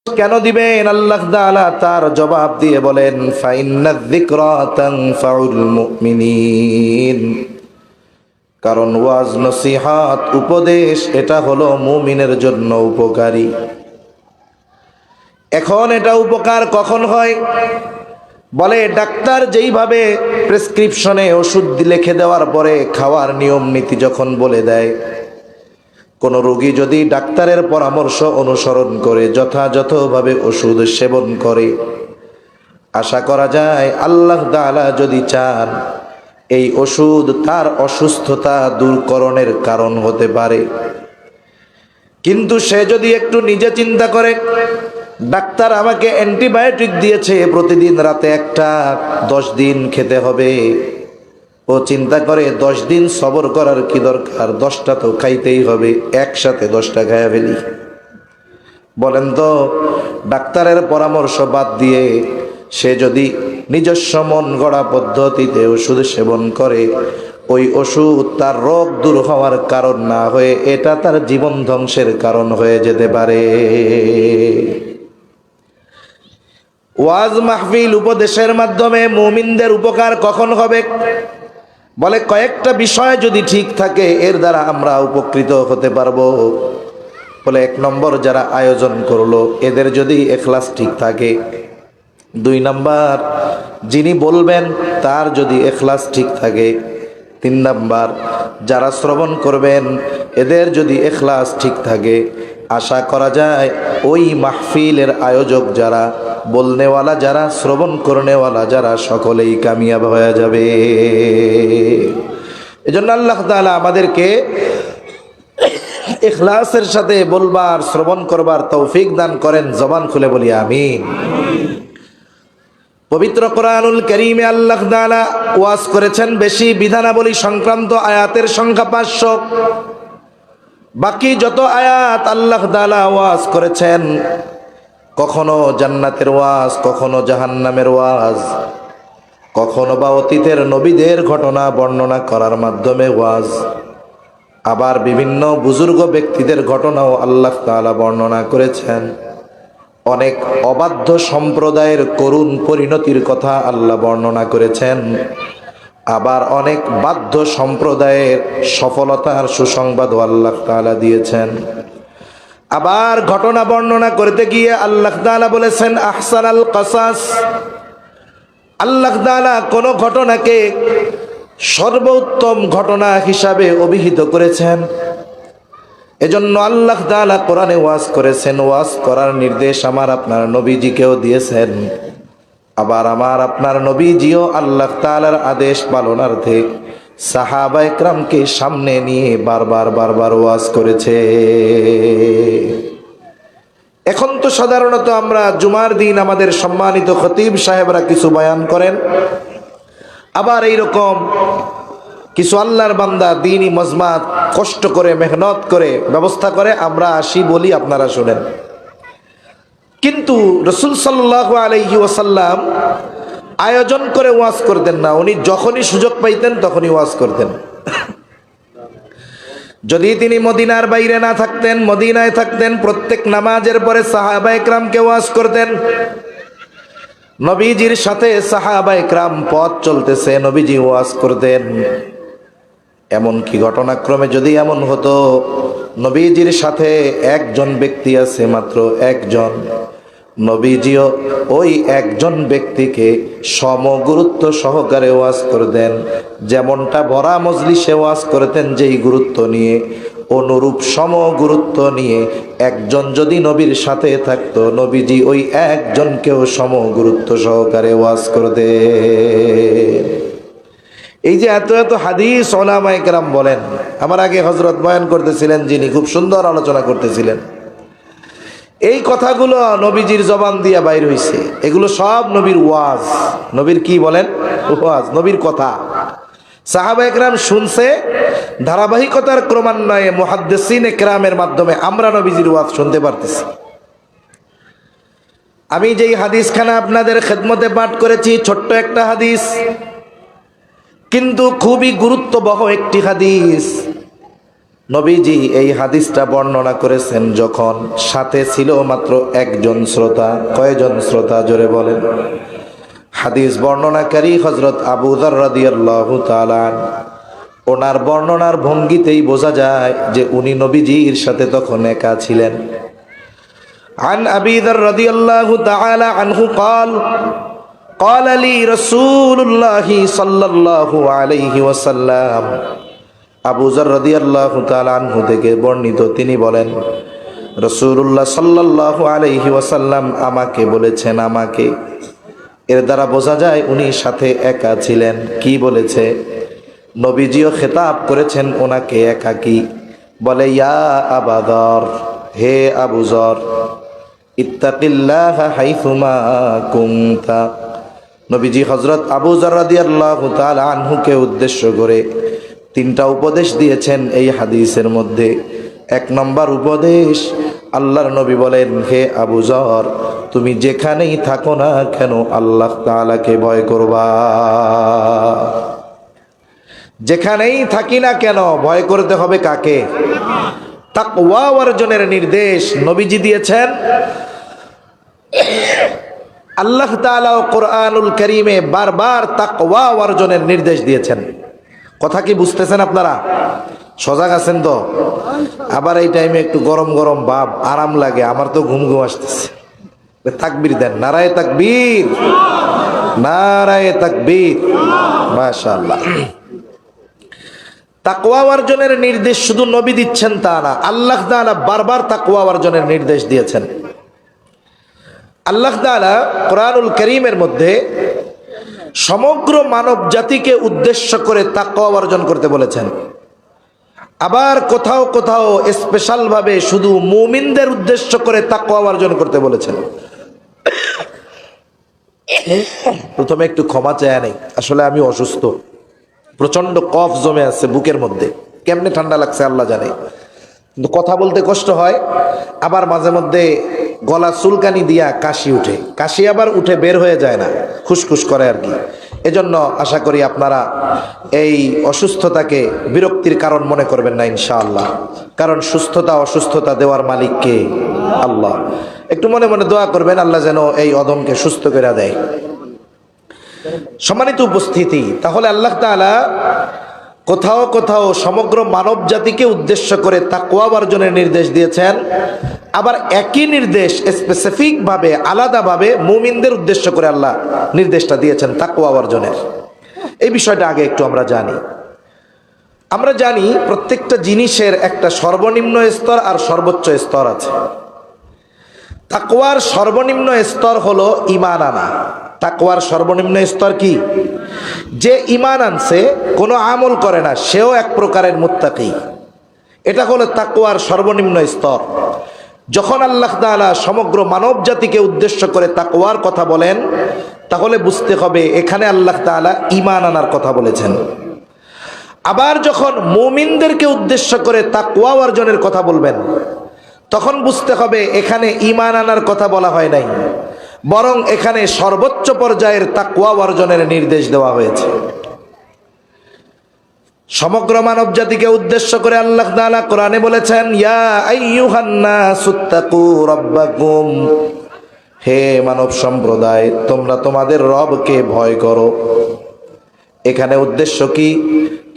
কেন দিবেন? আল্লাহ তাআলা তার জবাব দিয়ে বলেন, ফাইন্নায যিকরা তানফাউল মুমিনিন। কারণ ওয়াজ, নসিহত, উপদেশ এটা হলো মুমিনের জন্য উপকারী। এখন এটা উপকার কখন হয়? বলে ডাক্তার যেইভাবে প্রেসক্রিপশনে ওষুধ লিখে দেওয়ার পরে খাওয়ার নিয়ম নীতি যখন বলে দেয়, কোন রোগী যদি ডাক্তারের পরামর্শ অনুসরণ করে যথাযথভাবে ওষুধ সেবন করে, আশা করা যায় আল্লাহ তাআলা যদি চান এই ওষুধ তার অসুস্থতা দূরকরণের কারণ হতে পারে। কিন্তু সে যদি একটু নিজে চিন্তা করে, ডাক্তার আমাকে অ্যান্টিবায়োটিক দিয়েছে, প্রতিদিন রাতে একটা, 10 দিন খেতে হবে। ও চিন্তা করে 10 দিন সবর করার কি দরকার, 10টা তো খাইতেই হবে, একসাথে 10টা খাইয়া ফেলি। বলেন তো, ডাক্তারের পরামর্শ বাদ দিয়ে সে যদি নিজস্ব মন গড়া পদ্ধতিতে ওষুধ সেবন করে, ওই ওষুধ তার রোগ দূর হওয়ার কারণ না হয়ে এটা তার জীবন ধ্বংসের কারণ হয়ে যেতে পারে। ওয়াজ মাহফিল, উপদেশের মাধ্যমে মুমিনদের উপকার কখন হবে? বলে কয়েকটা বিষয় যদি ঠিক থাকে এর দ্বারা আমরা উপকৃত হতে পারবো। বলে 1 নম্বর, যারা আয়োজন করলো এদের যদি ইখলাস ঠিক থাকে। 2 নম্বর, যিনি বলবেন তার যদি ইখলাস ঠিক থাকে। 3 নম্বর, যারা শ্রবণ করবেন এদের যদি ইখলাস ঠিক থাকে, আশা করা যায় ওই মাহফিলের আয়োজক যারা, বলনেওয়ালা যারা, শ্রবণ করনেওয়ালা যারা, সকলেই কামিয়াব হয়ে যাবে। এজন্য আল্লাহ তাআলা আমাদেরকে ইখলাসের সাথে বলবার, শ্রবণ করবার তৌফিক দান করেন। জবান খুলে বলি আমিন। পবিত্র কোরআনুল কারীমে আল্লাহ তাআলা ওয়াজ করেছেন বেশি, বিধানাবলী সংক্রান্ত আয়াতের সংখ্যা 500। বাকি যত আয়াত আল্লাহ তাআলা ওয়াজ করেছেন, কখনো জান্নাতের ওয়াজ, কখনো জাহান্নামের ওয়াজ, কখনো বা অতীতের নবীদের ঘটনা বর্ণনা করার মাধ্যমে ওয়াজ, আবার বিভিন্ন বুজুর্গ ব্যক্তিদের ঘটনাও আল্লাহ তাআলা বর্ণনা করেছেন। অনেক অবাধ্য সম্প্রদায়ের করুণ পরিণতির কথা আল্লাহ বর্ণনা করেছেন। আবার অনেক বাধ্য সম্প্রদায়ের সফলতার সুসংবাদও আল্লাহ তাআলা দিয়েছেন। আবার ঘটনা বর্ণনা করতে গিয়ে আল্লাহ তাআলা বলেছেন আহসানাল কাসাস। আল্লাহ তাআলা কোন ঘটনাকে সর্বোত্তম ঘটনা হিসাবে অভিহিত করেছেন। এজন্য আল্লাহ তাআলা কোরআনে ওয়াজ করেছেন, ওয়াজ করার নির্দেশ আমার আপনার নবীজিকেও দিয়েছেন। আবার আমার আপনার নবীজিও আল্লাহ তাআলার আদেশ পালনার্থে সাহাবায়ে কেরামকে সামনে নিয়ে বারবার ওয়াজ করেছে। এখন তো সাধারণত আমরা জুমার দিন আমাদের সম্মানিত খতিব সাহেবরা কিছু বয়ান করেন, আবার এইরকম কিছু আল্লাহর বান্দা দ্বীনি মজমাত কষ্ট করে মেহনত করে ব্যবস্থা করে, আমরা আসি বলি আপনারা শুনেন। কিন্তু রাসূল সাল্লাল্লাহু আলাইহি ওয়াসাল্লাম আয়োজন করে ওয়াজ করতেন না, উনি যখনই সুযোগ পাইতেন তখনই ওয়াজ করতেন। যদি তিনি মদিনার বাইরে না থাকতেন, মদিনায় থাকতেন, প্রত্যেক নামাজের পরে সাহাবায়ে কেরামকে ওয়াজ করতেন। নবীজির সাথে সাহাবায়ে কেরাম পথ চলতেছে, নবীজি ওয়াজ করতেন। এমনকি ঘটনাক্রমে যদি এমন হতো নবীজির সাথে একজন ব্যক্তি আছে, মাত্র একজন, নবীজিও ওই একজন ব্যক্তিকে সমগুরুত্ব সহকারে ওয়াজ করতেন। যেমনটা ভরা মজলিসে ওয়াজ করতেন যেই গুরুত্ব নিয়ে, অনুরূপ সমগুরুত্ব নিয়ে একজন যদি নবীর সাথে থাকতো, নবীজি ওই একজনকেও সমগুরুত্ব সহকারে ওয়াজ করতেন। এই যে এত এত হাদিস উলামায়ে কেরাম বলেন, আমার আগে হযরত বয়ান করতেছিলেন যিনি, খুব সুন্দর আলোচনা করতেছিলেন। এই কথাগুলো নবীজির জবান দিয়া বাইর হইছে, এগুলো সব নবীর ওয়াজ। নবীর কি বলেন? ওয়াজ, নবীর কথা। সাহাবায়ে কেরাম শুনছে, ধারাবাহিকতার ক্রমান্বয়ে মুহাদ্দিসিনে কেরামের মাধ্যমে আমরা নবীজির ওয়াজ শুনতে পারতেছি। আমি যেই হাদিসখানা আপনাদের খেদমতে পাঠ করেছি, ছোট্ট একটা হাদিস, কিন্তু খুবই গুরুত্ববহ একটি হাদিস। নবীজি এই হাদিসটা বর্ণনা করেছেন যখন সাথে ছিল মাত্র একজন শ্রোতা। কয়জন শ্রোতা জোরে বলেন? হাদিস বর্ণনাকারী হযরত আবু যর রাদিয়াল্লাহু তাআলা, ওনার বর্ণনার ভঙ্গিতেই বোঝা যায় যে উনি নবীজির সাথে তখন একা ছিলেন। আন আবি যর রাদিয়াল্লাহু তাআলা আনহু قال قال لي رسول الله صلى الله عليه وسلم। আবু যর রাদিয়াল্লাহু তাআলা আনহু থেকে বর্ণিত, তিনি বলেন রাসূলুল্লাহ সাল্লাল্লাহু আলাইহি ওয়াসাল্লাম আমাকে বলেছেন। আমাকে এর দ্বারা বোঝা যায় উনি সাথে একা ছিলেন। কি বলেছে? নবীজিও খেতাব করেছেন ওনাকে একাকী, বলে ইয়া আবা যর, হে আবু যর, ইত্তাকিল্লাহ হাইথুমা কুনতা। নবীজি হযরত আবু যর রাদিয়াল্লাহু তাআলা আনহুকে উদ্দেশ্য করে তিনটা উপদেশ দিয়েছেন এই হাদিসের মধ্যে। এক নম্বর উপদেশ, আল্লাহর নবী বলেন, হে আবু যর, তুমি যেখানেই থাকো না কেন আল্লাহ তাআলাকে ভয় করবা। যেখানেই থাকি না কেন ভয় করতে হবে কাকে? তাকওয়া অর্জনের নির্দেশ নবীজি দিয়েছেন। আল্লাহ তাআলা কোরআনুল কারীমে বারবার তাকওয়া অর্জনের নির্দেশ দিয়েছেন। কথা কি বুঝতেছেন আপনারা? সজাগ আছেন তো? আবার এই টাইমে একটু গরম গরম ভাব, আরাম লাগে। আমার তো ঘুম ঘুম আসতেছে। তাকবীর দেন, নারায়ে তাকবীর, নারায়ে তাকবীর, মাশাআল্লাহ। তাকওয়া অর্জনের নির্দেশ শুধু নবী দিচ্ছেন তা না, আল্লাহ তাআলা বারবার তাকওয়া অর্জনের নির্দেশ দিয়েছেন। আল্লাহ তাআলা কোরআনুল কারীমের মধ্যে সমগ্র মানব জাতিকে উদ্দেশ্য করে তাকওয়া অর্জন করতে বলেছেন। আবার কোথাও কোথাও স্পেশাল ভাবে শুধু মুমিনদের উদ্দেশ্য করে তাকওয়া অর্জন করতে বলেছেন। প্রথমে একটু ক্ষমা চায় নেই, আসলে আমি অসুস্থ, প্রচন্ড কফ জমে আছে বুকের মধ্যে। কেমনে ঠান্ডা লাগছে আল্লাহ জানে, কিন্তু কথা বলতে কষ্ট হয়। আবার মাঝে মধ্যে গলা চুলকানি দিয়া কাশি উঠে, কাশি আবার উঠে বের হয়ে যায় না, খুসখুস করে আর কি। এজন্য আশা করি আপনারা এই অসুস্থতাকে বিরক্তির কারণ মনে করবেন না ইনশাআল্লাহ, কারণ সুস্থতা অসুস্থতা দেওয়ার মালিক কে? আল্লাহ। একটু মনে মনে দোয়া করবেন আল্লাহ যেন এই অদমকে সুস্থ করে দেয়। সম্মানিত উপস্থিতি, তাহলে আল্লাহ তাআলা কোথাও কোথাও সমগ্র মানব জাতিকে উদ্দেশ্য করে তাকওয়া অর্জনের নির্দেশ দিয়েছেন। আবার একই নির্দেশ স্পেসিফিক ভাবে আলাদাভাবে মুমিনদের উদ্দেশ্য করে আল্লাহ নির্দেশটা দিয়েছেন তাকওয়া অর্জনের। এই বিষয়টা আগে একটু আমরা জানি। আমরা জানি প্রত্যেকটা জিনিসের একটা সর্বনিম্ন স্তর আর সর্বোচ্চ স্তর আছে। তাকওয়ার সর্বনিম্ন স্তর হলো ঈমান আনা। তাকওয়ার সর্বনিম্ন স্তর কি? যে ঈমান আনছে, কোনো আমল করে না, সেও এক প্রকারের মুত্তাকি। এটা হলো তাকওয়ার সর্বনিম্ন স্তর। যখন আল্লাহ তাআলা সমগ্র মানব জাতিকে উদ্দেশ্য করে তাকওয়ার কথা বলেন, তাহলে বুঝতে হবে এখানে আল্লাহ তাআলা ঈমান আনার কথা বলেছেন। আবার যখন মুমিনদেরকে উদ্দেশ্য করে তাকওয়া অর্জনের কথা বলবেন, তখন বুঝতে হবে এখানে ঈমান আনার কথা বলা হয় নাই, বরং এখানে সর্বোচ্চ পর্যায়ের তাকওয়া অর্জনের নির্দেশ দেওয়া হয়েছে। সমগ্র মানব জাতিকে উদ্দেশ্য করে আল্লাহ তাআলা কোরআনে বলেছেন, ইয়া আইয়ুহান নাসুত্তাকু রাব্বাকুম, হে মানব সম্প্রদায়, তোমরা তোমাদের রবকে ভয় করো। এখানে উদ্দেশ্য কি?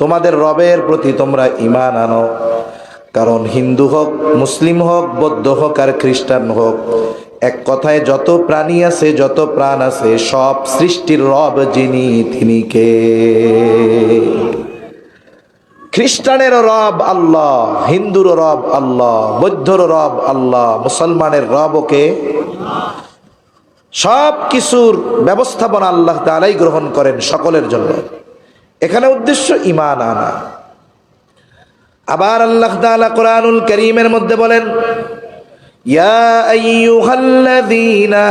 তোমাদের রবের প্রতি তোমরা ঈমান আনো। কারণ হিন্দু হোক, মুসলিম হোক, বৌদ্ধ হোক আর খ্রিস্টান হোক, এক কথায় যত প্রাণী আছে, যত প্রাণ আছে, সব সৃষ্টির রব যিনি, তিনি কে? খ্রিস্টানের রব আল্লাহ, হিন্দুর রব আল্লাহ, বৌদ্ধর রব আল্লাহ, মুসলমানের রব কে? সব কিছুর ব্যবস্থাপনা আল্লাহ তাআলাই গ্রহণ করেন সকলের জন্য। এখানে উদ্দেশ্য ঈমান আনা। আবার আল্লাহ তাআলা কোরআনুল কারীমের মধ্যে বলেন, ইয়া আইয়ুহাল্লাযীনা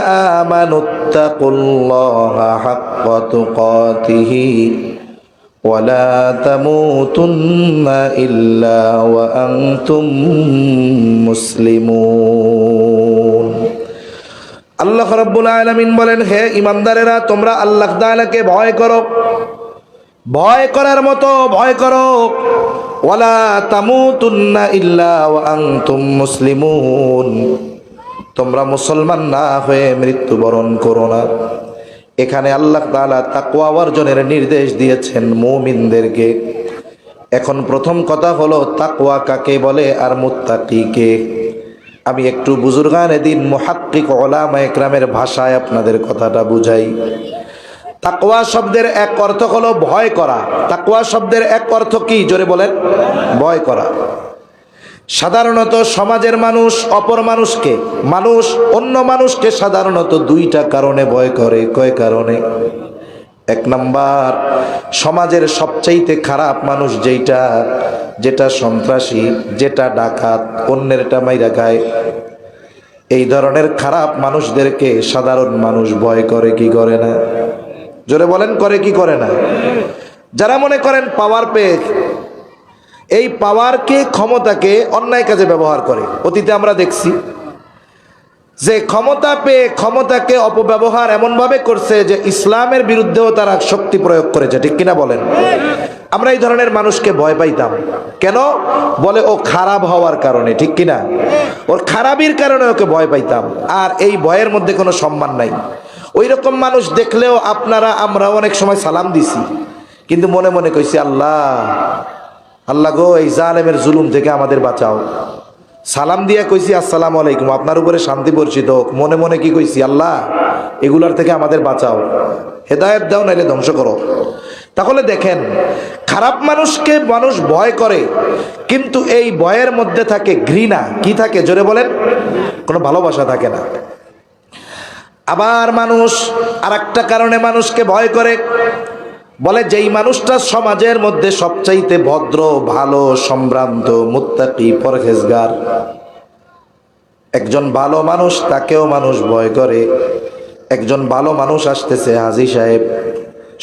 আমানুত্তাকুল্লাহা হাক্কা তুকাতিহি ওয়া লা তামুতুন্না ইল্লা ওয়া আনতুম মুসলিমুন। আল্লাহ রাব্বুল আলামিন বলেন, হে ঈমানদারেরা, তোমরা আল্লাহ তাআলাকে ভয় করো, ভয় করার মতো ভয় করো। ওয়ালা তামুতুন্না ইল্লা ওয়া আনতুম মুসলিমুন, তোমরা মুসলমান না হয়ে মৃত্যুবরণ করো না। এখানে আল্লাহ তাআলা তাকওয়া অর্জনের নির্দেশ দিয়েছেন মুমিনদেরকে। এখন প্রথম কথা হলো তাকওয়া কাকে বলে আর মুত্তাকি কে? আমি একটু বুজুর্গানে দিন মুহাক্কিক উলামা ইকরামের ভাষায় আপনাদের কথাটা বুঝাই। তাকওয়া শব্দের এক অর্থ হলো ভয় করা। তাকওয়া শব্দের এক অর্থ কি, জোরে বলেন? ভয় করা। সাধারণত সমাজের মানুষ অপর মানুষকে, মানুষ অন্য মানুষকে সাধারণত দুইটা কারণে ভয় করে। কয় কারণে? এক নাম্বার, সমাজের সবচাইতে খারাপ মানুষ যেটা সন্ত্রাসী, যেটা ডাকাত, অন্যেরটা মাইরা খায়, এই ধরনের খারাপ মানুষদেরকে সাধারণ মানুষ ভয় করে কি করে না? জোরে বলেন, করে কি করে না? যারা মনে করেন পাওয়ার পেয়ে এই পাওয়ারকে, ক্ষমতাকে অন্যায় কাজে ব্যবহার করে। অতীতে আমরা দেখছি যে ক্ষমতা পেয়ে ক্ষমতাকে অপব্যবহার এমনভাবে করছে যে ইসলামের বিরুদ্ধেও তারা শক্তি প্রয়োগ করেছে। ঠিক কিনা বলেন? আমরা এই ধরনের মানুষকে ভয় পাইতাম। কেন? বলে ও খারাপ হওয়ার কারণে। ঠিক কিনা? ওর খারাপির কারণে ওকে ভয় পাইতাম। আর এই ভয়ের মধ্যে কোনো সম্মান নাই। ওই রকম মানুষ দেখলেও আমরা অনেক সময় সালাম দিছি, কিন্তু মনে মনে কইছি আল্লাহ আল্লাহ গো, এই জালেমের জুলুম থেকে আমাদের বাঁচাও। সালাম দিয়া কইছি আসসালামু আলাইকুম, আপনার উপরে শান্তি বর্ষিত হোক। মনে মনে কি কইছি? আল্লাহ এগুলার থেকে আমাদের বাঁচাও, হেদায়েত দাও, নাইলে ধ্বংস করো। তাহলে দেখেন, খারাপ মানুষকে মানুষ ভয় করে, কিন্তু এই ভয়ের মধ্যে থাকে ঘৃণা। কি থাকে? জোরে বলেন। কোনো ভালোবাসা থাকে না। আবার মানুষ আরেকটা কারণে মানুষকে ভয় করে, বলে যেই মানুষটা সমাজের মধ্যে সবচাইতে ভদ্র, ভালো, সম্ভ্রান্ত, মুত্তাকি, পরহেজগার, একজন ভালো মানুষ, তাকেও মানুষ ভয় করে। একজন ভালো মানুষ আসতেছে, হাজী সাহেব,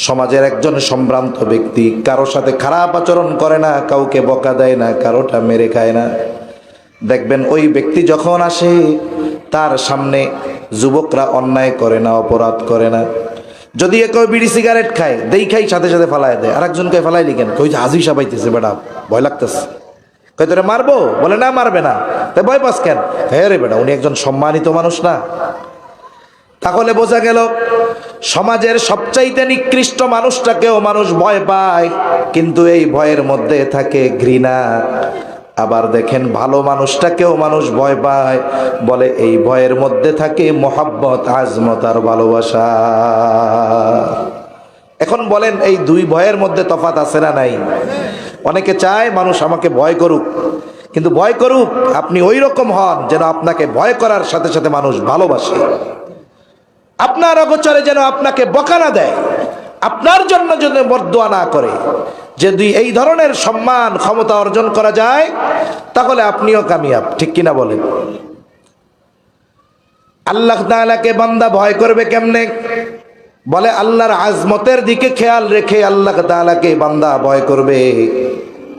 সমাজের একজন সম্ভ্রান্ত ব্যক্তি, কারোর সাথে খারাপ আচরণ করে না, কাউকে বকা দেয় না, কারোটা মেরে খায় না। দেখবেন ওই ব্যক্তি যখন আসে, তার সামনে যুবকরা অন্যায় করে না, অপরাধ করে না। যদি কেউ বিড়ি সিগারেট খায়, খাই সাথে সাথে ফালাই দেয়। আরেকজনকে ফালাই লিখেন, কই যে হাজী সাহেব আইতেছে, বেটা ভয় লাগতেছে। কই তোরে মারবো? বলে না, মারবে না। তাই ভয় পাস কেন? হ্যাঁ রে বেটা, উনি একজন সম্মানিত মানুষ না। তাহলে বোঝা গেল সমাজের সবচাইতে নিকৃষ্ট মানুষটাকেও মানুষ ভয় পায়, কিন্তু এই ভয়ের মধ্যে থাকে ঘৃণা। আবার দেখেন, ভালো মানুষটাকেও মানুষ ভয় পায়, বলে এই ভয়ের মধ্যে থাকে মহব্বত, আজমত আর ভালোবাসা। এখন বলেন, এই দুই ভয়ের মধ্যে তফাৎ আছে না নাই? অনেকে চায় মানুষ আমাকে ভয় করুক, কিন্তু ভয় করুক আপনি ওই রকম হন যেন আপনাকে ভয় করার সাথে সাথে মানুষ ভালোবাসে। আপনার অগোচরে যেন আপনাকে বকা না দেয়, আপনার জন্য যেন বরদোয়া না করে। যদি এই ধরনের সম্মান, ক্ষমতা অর্জন করা যায়, তাহলে আপনিও কামিয়াব। ঠিক কিনা বলেন? আল্লাহ তাআলাকে বান্দা ভয় করবে কেমনে? বলে আল্লাহর আজমতের দিকে খেয়াল রেখে আল্লাহ তাআলাকে বান্দা ভয় করবে।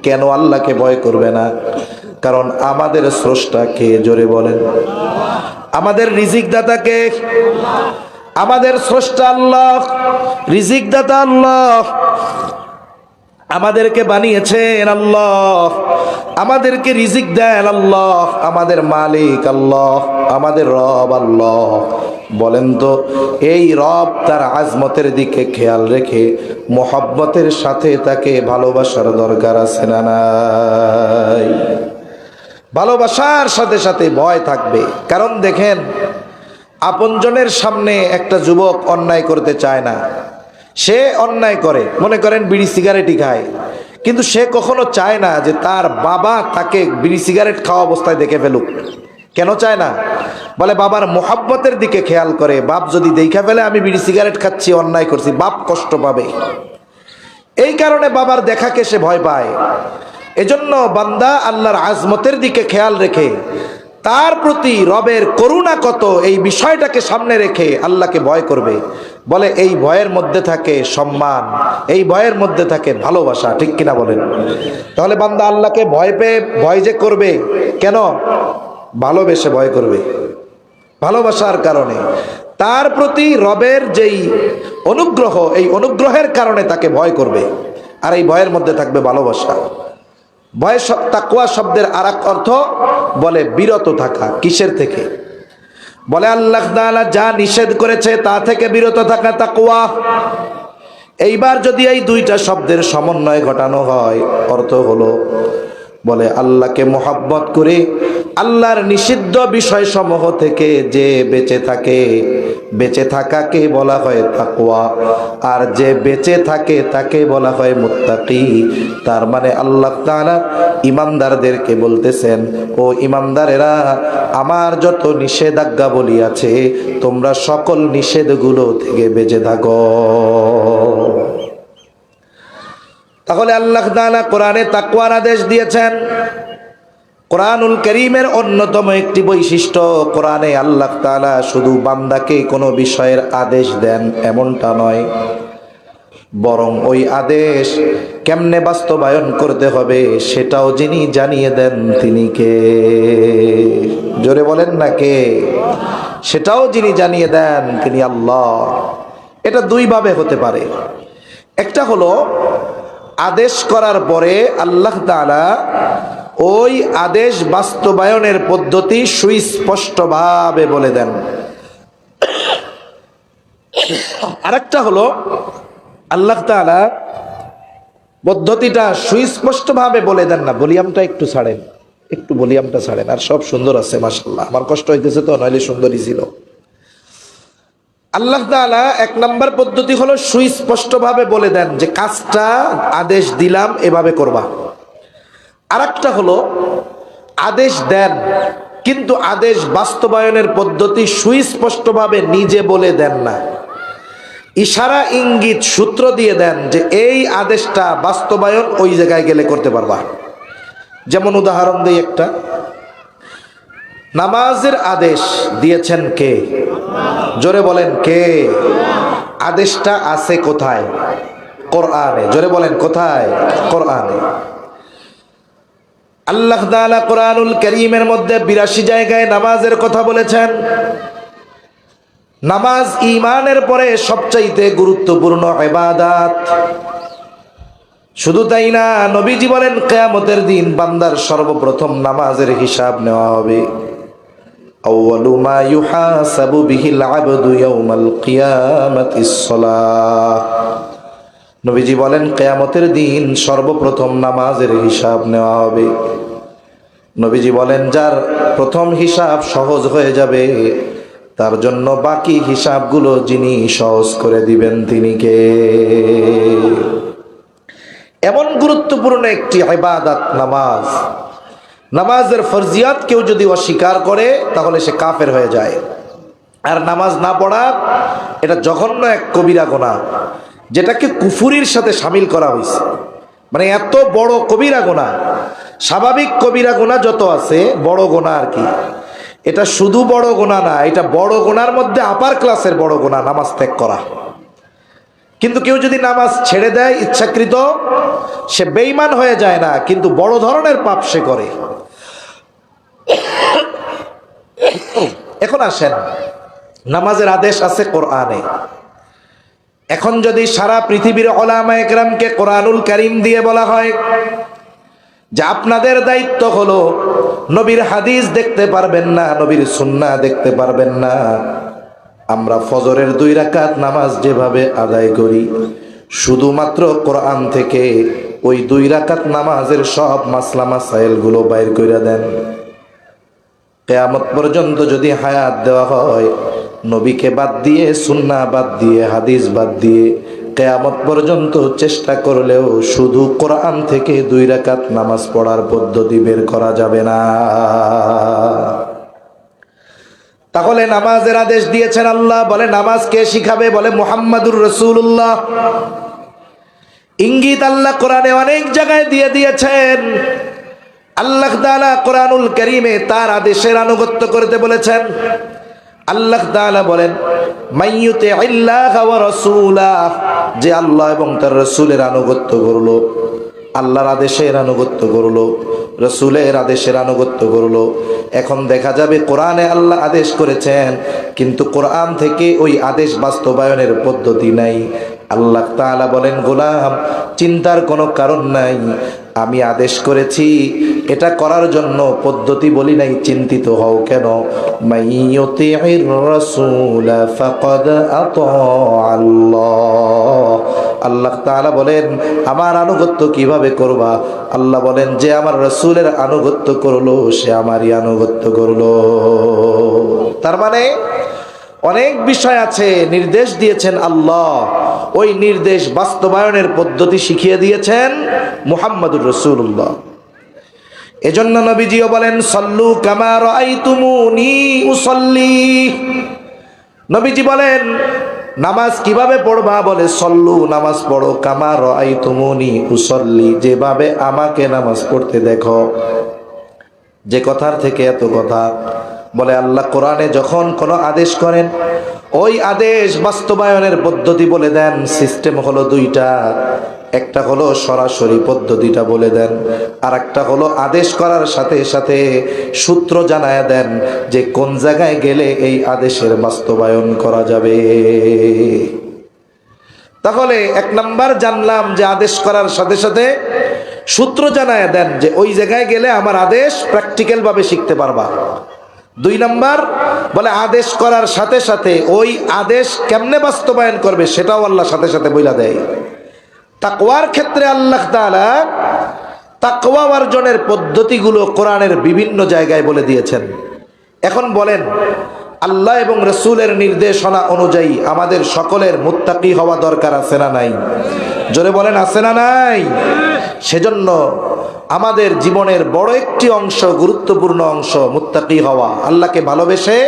কেন আল্লাহকে ভয় করবে না? কারণ আমাদের স্রষ্টা কে? জোরে বলেন। আমাদের রিজিক দাতা কে? আমাদের স্রষ্টা আল্লাহ, রিজিক দাতা আল্লাহ। আমাদেরকে বানিয়েছেন আল্লাহ, আমাদেরকে রিজিক দেন আল্লাহ, আমাদের মালিক আল্লাহ, আমাদের রব আল্লাহ। বলেন তো, এই রব তার আজমতের দিকে খেয়াল রেখে মোহাব্বতের সাথে তাকে ভালোবাসার দরকার আছে না নাই? ভালোবাসার সাথে সাথে ভয় থাকবে। কারণ দেখেন, আপনজনের সামনে একটা যুবক অন্যায় করতে চায় না, সে অন্যায় করে, মনে করেন বিড়ি সিগারেটই খায়, কিন্তু সে কখনো চায় না যে তার বাবা তাকে বিড়ি সিগারেট খাওয়া অবস্থায় দেখে ফেলুক। কেন চায় না? বলে বাবার মোহাব্বতের দিকে খেয়াল করে। বাপ যদি দেখে ফেলে আমি বিড়ি সিগারেট খাচ্ছি, অন্যায় করছি, বাপ কষ্ট পাবে। এই কারণে বাবার দেখাকে সে ভয় পায়। এজন্য বান্দা আল্লাহর আজমতের দিকে খেয়াল রেখে, তার প্রতি রবের করুণা কত, এই বিষয়টাকে সামনে রেখে আল্লাহকে ভয় করবে। বলে এই ভয়ের মধ্যে থাকে সম্মান, এই ভয়ের মধ্যে থাকে ভালোবাসা। ঠিক কিনা বলেন? তাহলে বান্দা আল্লাহকে ভয় পেয়ে ভয় যে করবে, কেন? ভালোবেসে ভয় করবে, ভালোবাসার কারণে। তার প্রতি রবের যেই অনুগ্রহ, এই অনুগ্রহের কারণে তাকে ভয় করবে। আর এই ভয়ের মধ্যে থাকবে ভালোবাসা। তাকওয়া শব্দের আরেক অর্থ বলে বিরত থাকা। কিসের থেকে? বলে আল্লাহ তাআলা যা নিষেধ করেছে তা থেকে বিরত থাকা তাকওয়া। এইবার যদি এই দুইটা শব্দের সমন্বয় ঘটানো হয়, অর্থ হলো বলে আল্লাহকে মহব্বত করে আল্লাহর নিষিদ্ধ বিষয়সমূহ থেকে যে বেঁচে থাকে, বেঁচে থাকাকে বলা হয় তাকওয়া। আর যে বেঁচে থাকে তাকে বলা হয় মুত্তাকি। তার মানে আল্লাহ তাআলা ঈমানদারদেরকে বলতেছেন, ও ঈমানদারেরা, আমার যত নিষেধাজ্ঞাবলী আছে তোমরা সকল নিষেধগুলো থেকে বেঁচে থাকো। তাহলে আল্লাহ তাআলা কোরআনে তাকওয়ার আদেশ দিয়েছেন। কোরআনুল কারীমের অন্যতম একটি বৈশিষ্ট্য, কোরআনে আল্লাহ তাআলা শুধু বান্দাকে কোনো বিষয়ের আদেশ দেন এমনটা নয়, বরং ওই আদেশ কেমনে বাস্তবায়ন করতে হবে সেটাও যিনি জানিয়ে দেন তিনি কে? জোরে বলেন না কে? সেটাও যিনি জানিয়ে দেন তিনি আল্লাহ। এটা দুই ভাবে হতে পারে। একটা হলো আদেশ করার পরে আল্লাহ তাআলা ওই আদেশ বাস্তবায়নের পদ্ধতি সুস্পষ্টভাবে বলে দেন। আরেকটা হলো আল্লাহ তাআলা পদ্ধতিটা সুস্পষ্টভাবে বলে দেন না। ভলিউমটা একটু ছাড়েন, একটু ভলিউমটা ছাড়েন। আর সব সুন্দর আছে মাশাআল্লাহ, আমার কষ্ট হইতেছে তো, নইলে সুন্দরই ছিল। আল্লাহ তাআলা এক নম্বর পদ্ধতি হলো সুস্পষ্টভাবে বলে দেন যে কাজটা আদেশ দিলাম এভাবে করবা। আরেকটা হলো আদেশ দেন কিন্তু আদেশ বাস্তবায়নের পদ্ধতি সুস্পষ্টভাবে নিজে বলে দেন না, ইশারা ইঙ্গিত সূত্র দিয়ে দেন যে এই আদেশটা বাস্তবায়ন ওই জায়গায় গেলে করতে পারবা। যেমন উদাহরণ দিই একটা, নামাজের আদেশ দিয়েছেন কে? জোরে বলেন কে? আদেশটা আছে কোথায়? কোরআনে। জোরে বলেন কোথায়? কোরআনে। আল্লাহ তাআলা কোরআনুল কারীমের মধ্যে ৮২ জায়গায় নামাজের কথা বলেছেন। নামাজ ঈমানের পরে সবচাইতে গুরুত্বপূর্ণ ইবাদত। শুধু তাই না, নবীজি বলেন কিয়ামতের দিন বান্দার সর্বপ্রথম নামাজের হিসাব নেওয়া হবে। আউয়ালু মা ইউহাসাবু বিহিল আবদু ইয়াউমাল কিয়ামাতিস সালাহ। নবীজি বলেন কিয়ামতের দিন সর্বপ্রথম নামাজের হিসাব নেওয়া হবে। নবীজি বলেন যার প্রথম হিসাব সহজ হয়ে যাবে তার জন্য বাকি হিসাবগুলো যিনি সহজ করে দিবেন তিনি কে? এমন গুরুত্বপূর্ণ একটি ইবাদত নামাজ। নামাজের ফরজিয়াত কেউ যদি অস্বীকার করে তাহলে সে কাফের হয়ে যায়। আর নামাজ না পড়া এটা জঘন্য এক কবিরা গুনাহ, যেটাকে কুফুরির সাথে শামিল করা হয়েছে। মানে এত বড় কবিরা গুনাহ। স্বাভাবিক কবিরা গুনাহ যত আছে, বড় গুনাহ আর কি, এটা শুধু বড় গুনাহ না, এটা বড় গুনার মধ্যে আপার ক্লাসের বড় গুনাহ, নামাজ ত্যাগ করা। কিন্তু কেউ যদি নামাজ ছেড়ে দেয় ইচ্ছাকৃত, সে বেঈমান হয়ে যায় না, কিন্তু বড় ধরনের পাপ সে করে। এখন আসেন, নামাজের আদেশ আছে কোরআনে। এখন যদি সারা পৃথিবীর উলামায়ে কেরামকে কোরআনুল কারীম দিয়ে বলা হয় যে আপনাদের দায়িত্ব হলো নবীর হাদিস দেখতে পারবেন না, নবীর সুন্নাহ দেখতে পারবেন না, আমরা ফজরের 2 রাকাত নামাজ যেভাবে আদায় করি শুধুমাত্র কোরআন থেকে ওই 2 রাকাত নামাজের সব মাসলা মাসাইল গুলো বাইর করে দেন। কিয়ামত পর্যন্ত যদি হায়াত দেওয়া হয়, নবীকে বাদ দিয়ে, সুন্নাহ বাদ দিয়ে, হাদিস বাদ দিয়ে, কিয়ামত পর্যন্ত চেষ্টা করলেও শুধু কোরআন থেকে 2 রাকাত নামাজ পড়ার পদ্ধতি বের করা যাবে না। তাহলে নামাজের আদেশ দিয়েছেন আল্লাহ। বলে নামাজ কে শিখাবে? বলে মুহাম্মাদুর রাসূলুল্লাহ। ইঙ্গিত আল্লাহ কোরআনে অনেক জায়গায় দিয়ে দিয়েছেন। আল্লাহ তাআলা কোরআনুল কারীমে তার আদেশের আনুগত্য করতে বলেছেন। আল্লাহ তাআলা বলেন মাইয়ুতিইল্লাহ ওয়া রাসূলাহ, যে আল্লাহ এবং তার রাসূলের আনুগত্য করলো, আল্লাহর আদেশের আনুগত্য করলো, রাসূলের আদেশের আনুগত্য করলো। এখন দেখা যাবে কোরআনে আল্লাহ আদেশ করেছেন কিন্তু কোরআন থেকে ওই আদেশ বাস্তবায়নের পদ্ধতি নাই। আল্লাহ তাআলা বলেন গোলাম চিন্তার কোনো কারণ নাই, আমি আদেশ করেছি, এটা করার জন্য পদ্ধতি বলি নাই, চিন্তিত হও কেন। মাইয়ুতি'র রাসূল ফাকাদ আতা আল্লাহ। আল্লাহ তাআলা বলেন আমার আনুগত্য কিভাবে করবা? আল্লাহ বলেন যে আমার রাসূলের আনুগত্য করলো সে আমারই আনুগত্য করলো। তার মানে অনেক বিষয় আছে, নির্দেশ দিয়েছেন আল্লাহ, ওই নির্দেশ বাস্তবায়নের পদ্ধতি শিখিয়ে দিয়েছেন মুহাম্মদুর রাসূলুল্লাহ। এজন্য নবীজিও বলেন সল্লু কামা রাআইতুমুনি উসাল্লি। নবীজি বলেন নামাজ কিভাবে পড়বা? বলে সল্লু, নামাজ পড়ো, কামা রাআইতুমুনি উসাল্লি, যেভাবে আমাকে নামাজ পড়তে দেখো। যে কথার থেকে এত কথা, বলে আল্লাহ কোরআনে যখন কোনো আদেশ করেন ওই আদেশ বাস্তবায়নের পদ্ধতি বলে দেন। সিস্টেম হলো দুইটা, একটা হলো সরাসরি পদ্ধতিটা বলে দেন, আর একটা হলো আদেশ করার সাথে সাথে সূত্র জানায় দেন যে কোন জায়গায় গেলে এই আদেশের বাস্তবায়ন করা যাবে। তাহলে এক নাম্বার জানলাম যে আদেশ করার সাথে সাথে সূত্র জানায় দেন যে ওই জায়গায় গেলে আমার আদেশ প্র্যাকটিক্যাল ভাবে শিখতে পারবা। দুই নাম্বার বলে আদেশ করার সাথে সাথে ওই আদেশ কেমনে বাস্তবায়ন করবে সেটাও আল্লাহ সাথে সাথে বইলা দেয়। তাকওয়ার ক্ষেত্রে আল্লাহ তাআলা তাকওয়া অর্জনের পদ্ধতিগুলো কোরআনের বিভিন্ন জায়গায় বলে দিয়েছেন। এখন বলেন আল্লাহ এবং রাসূলের নির্দেশনা অনুযায়ী আমাদের সকলের মুত্তাকি হওয়া দরকার আছে না নাই? জোরে বলেন আছে না নাই? সেজন্য আমাদের জীবনের বড় একটি অংশ, গুরুত্বপূর্ণ অংশ মুত্তাকি হওয়া, আল্লাহকে ভালোবেসে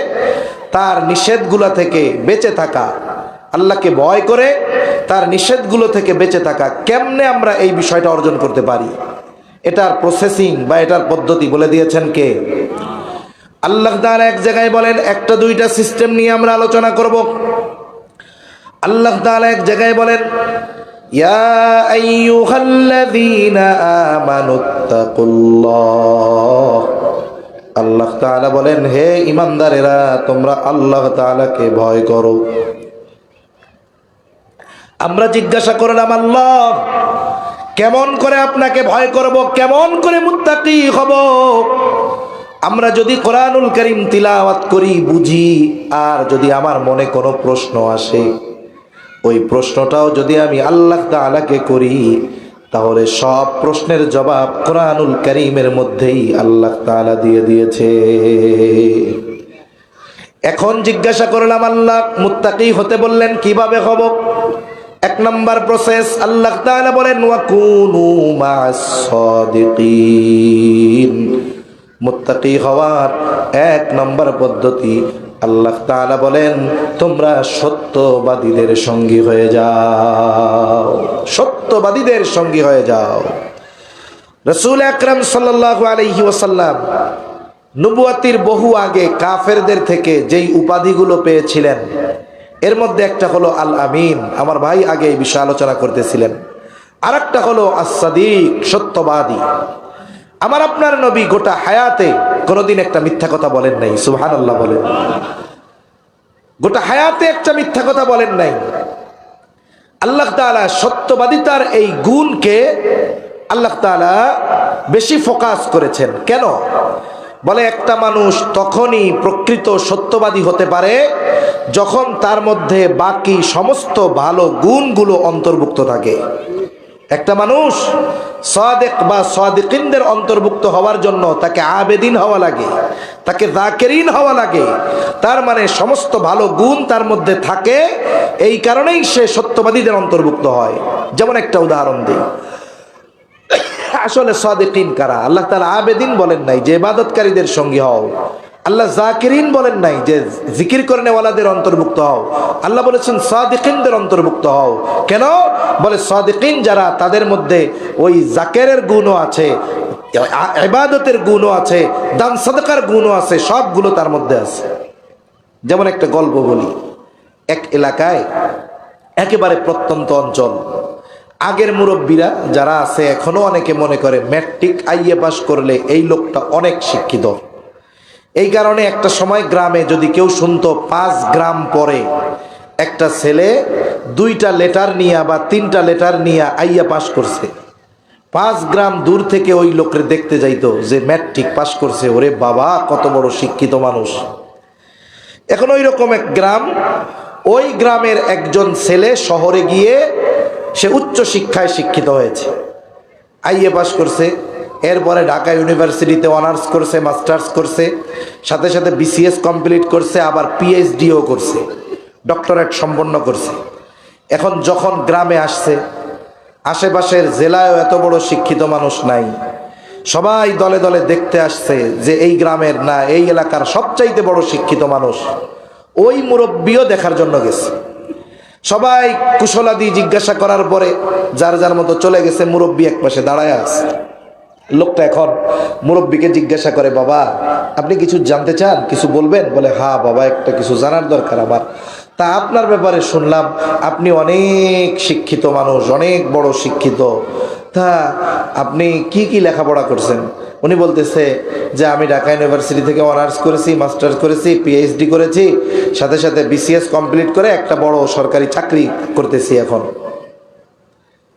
তার নিষেধগুলো থেকে বেঁচে থাকা, আল্লাহকে ভয় করে তার নিষেধগুলো থেকে বেঁচে থাকা। কেমনে আমরা এই বিষয়টা অর্জন করতে পারি, এটার প্রসেসিং বা এটার পদ্ধতি বলে দিয়েছেন কে? আল্লাহ তাআলা এক জায়গায় বলেন, একটা দুইটা সিস্টেম নিয়ে আমরা আলোচনা করব। আল্লাহ তাআলা এক জায়গায় বলেন ইয়া আইয়ুহাল্লাযীনা আমানুত্তাকুল্লাহ। আল্লাহ তাআলা বলেন হে ঈমানদারেরা তোমরা আল্লাহ তাআলাকে ভয় করো। আমরা জিজ্ঞাসা করলাম আল্লাহ কেমন করে আপনাকে ভয় করব, কেমন করে মুত্তাকি হব? আমরা যদি কোরআনুল কারীম তিলাওয়াত করি বুঝি, আর যদি আমার মনে কোনো প্রশ্ন আসে ওই প্রশ্নটাও যদি আমি আল্লাহ তাআলাকে করি, তাহলে সব প্রশ্নের জবাব কোরআনুল কারীমের মধ্যেই আল্লাহ তাআলা দিয়ে দিয়েছে। এখন জিজ্ঞাসা করলাম আল্লাহ মুত্তাকি হতে বললেন কিভাবে হব? এক নাম্বার প্রসেস আল্লাহ তাআলা বলেন ওয়াকুনু মা'আস সাদিকিন। মুত্তাকি হওয়ার এক নম্বর পদ্ধতি আল্লাহ তাআলা বলেন তোমরা সত্যবাদীদের সঙ্গী হয়ে যাও, সত্যবাদীদের সঙ্গী হয়ে যাও। রাসূল আকরাম সাল্লাল্লাহু আলাইহি ওয়াসাল্লাম নবুয়তির বহু আগে কাফেরদের থেকে যেই উপাধিগুলো পেয়েছিলেন এর মধ্যে একটা হলো আল আমিন, আমার ভাই আগে এই বিষয়ে আলোচনা করতেছিলেন। আর একটা হলো আস-সাদিক, সত্যবাদী। আমার আপনার নবী গোটা হায়াতে কোনোদিন একটা মিথ্যা কথা বলেন নাই, সুবহানাল্লাহ বলেন। গোটা হায়াতে একটা মিথ্যা কথা বলেন নাই। আল্লাহ তাআলা সত্যবাদিতার এই গুণকে আল্লাহ তাআলা বেশি ফোকাস করেছেন। কেন? বলে একটা মানুষ তখনই প্রকৃত সত্যবাদী হতে পারে যখন তার মধ্যে বাকি সমস্ত ভালো গুণগুলো অন্তর্ভুক্ত থাকে। একটা মানুষ সাদিক বা সাদিকিনদের অন্তর্ভুক্ত হওয়ার জন্য তাকে আবেদিন হওয়া লাগে, তাকে যাকিরিন হওয়া লাগে। তার মানে সমস্ত ভালো গুণ তার মধ্যে থাকে, এই কারণেই সে সত্যবাদীদের অন্তর্ভুক্ত হয়। যেমন একটা উদাহরণ দিই, আসলে সাদিকিন কারা? আল্লাহ তাআলা আবেদিন বলেন নাই যে ইবাদতকারীদের সঙ্গী হও, আল্লাহ যাকিরিন বলেন নাই যে জিকির করনেওয়ালাদের অন্তর্ভুক্ত হও, আল্লাহ বলেছেন সাদিকিনদের অন্তর্ভুক্ত হও। কেন? বলে সাদিকিন যারা তাদের মধ্যে ওই জাকেরের গুণও আছে, ইবাদতের গুণও আছে, দান সাদাকার গুণও আছে, সবগুলো তার মধ্যে আছে। যেমন একটা গল্প বলি, এক এলাকায় একেবারে প্রত্যন্ত অঞ্চল, আগের মুরব্বীরা যারা আছে এখনো অনেকে মনে করে ম্যাট্রিক আইএ পাস করলে এই লোকটা অনেক শিক্ষিত। এই কারণে একটা সময় গ্রামে যদি কেউ শুনতো 5 গ্রাম পরে একটা ছেলে 2টা লেটার নিয়ে বা 3টা লেটার নিয়ে আইয়া পাস করছে, 5 গ্রাম দূর থেকে ওই লোকরে দেখতে যাইতো যে ম্যাট্রিক পাস করছে, ওরে বাবা কত বড় শিক্ষিত মানুষ। এখন ওই রকম এক গ্রাম, ওই গ্রামের একজন ছেলে শহরে গিয়ে সে উচ্চ শিক্ষায় শিক্ষিত হয়েছে, আইএ পাস করছে, এরপরে ঢাকা ইউনিভার্সিটিতে অনার্স করছে, মাস্টার্স করছে, সাথে সাথে বিসিএস কমপ্লিট করছে, আবার পিএইচডিও করছে, ডক্টরেট সম্পন্ন করছে। এখন যখন গ্রামে আসছে, আশেপাশের জেলায়ও এত বড় শিক্ষিত মানুষ নাই, সবাই দলে দলে দেখতে আসছে যে এই গ্রামের না এই এলাকার সবচাইতে বড় শিক্ষিত মানুষ। ওই মুরব্বিও দেখার জন্য গেছে। সবাই কুশলাদি জিজ্ঞাসা করার পরে যার যার মতো চলে গেছে, মুরব্বি এক পাশে দাঁড়ায় আছে। লোকটা এখন মুরব্বিকে জিজ্ঞাসা করে, বাবা আপনি কিছু জানতে চান, কিছু বলবেন? বলে, হ্যাঁ বাবা, একটা কিছু জানার দরকার আমার। তা আপনার ব্যাপারে শুনলাম আপনি অনেক শিক্ষিত মানুষ, অনেক বড় শিক্ষিত, তা আপনি কি কি লেখাপড়া করছেন? উনি বলতেছে যে আমি ঢাকা ইউনিভার্সিটি থেকে অনার্স করেছি, মাস্টার্স করেছি, পিএইচডি করেছি, সাথে সাথে বিসিএস কমপ্লিট করে একটা বড় সরকারি চাকরি করতেছি এখন।